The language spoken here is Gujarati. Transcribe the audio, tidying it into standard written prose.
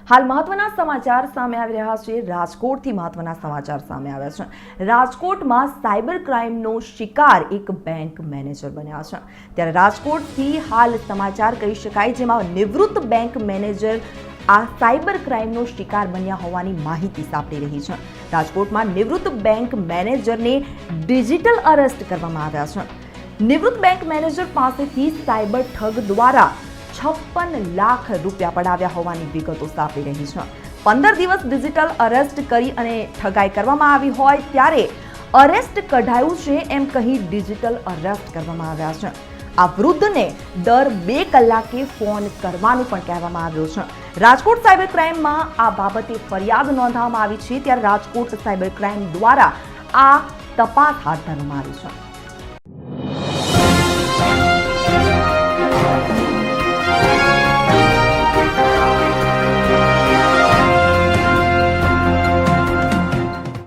હાલ મહત્વના સમાચાર સામે આવી રહ્યા છે। રાજકોટથી મહત્વના સમાચાર સામે આવ્યા છે। રાજકોટમાં સાયબર ક્રાઇમનો શિકાર એક બેંક મેનેજર બન્યા છે। ત્યારે રાજકોટથી હાલ સમાચાર કહી શકાય, જેમાં નિવૃત્ત બેંક મેનેજર આ સાયબર ક્રાઇમનો શિકાર બન્યા હોવાની માહિતી સાંપડી રહી છે। રાજકોટમાં નિવૃત્ત બેંક મેનેજરને ડિજિટલ અરેસ્ટ કરવામાં આવ્યા છે। નિવૃત્ત બેંક મેનેજર પાસેથી સાયબર ઠગ દ્વારા 56 લાખ રૂપિયા પડાવ્યા હોવાની વિગતો સાંપડી રહી છે। 15 દિવસ ડિજિટલ અરેસ્ટ કરી અને ઠગાઈ કરવામાં આવી હોય ત્યારે અરેસ્ટ કઢાયું છે એમ કહી ડિજિટલ અરેસ્ટ કરવામાં આવ્યા છે। આ વૃદ્ધને દર 2 કલાકે ફોન કરવાનું પણ કહેવામાં આવ્યું છે। રાજકોટ સાયબર ક્રાઇમમાં આ બાબતે ફરિયાદ નોંધવામાં આવી છે, ત્યારે રાજકોટ સાયબર ક્રાઇમ દ્વારા આ તપાસ હાથ ધરવામાં આવી છે।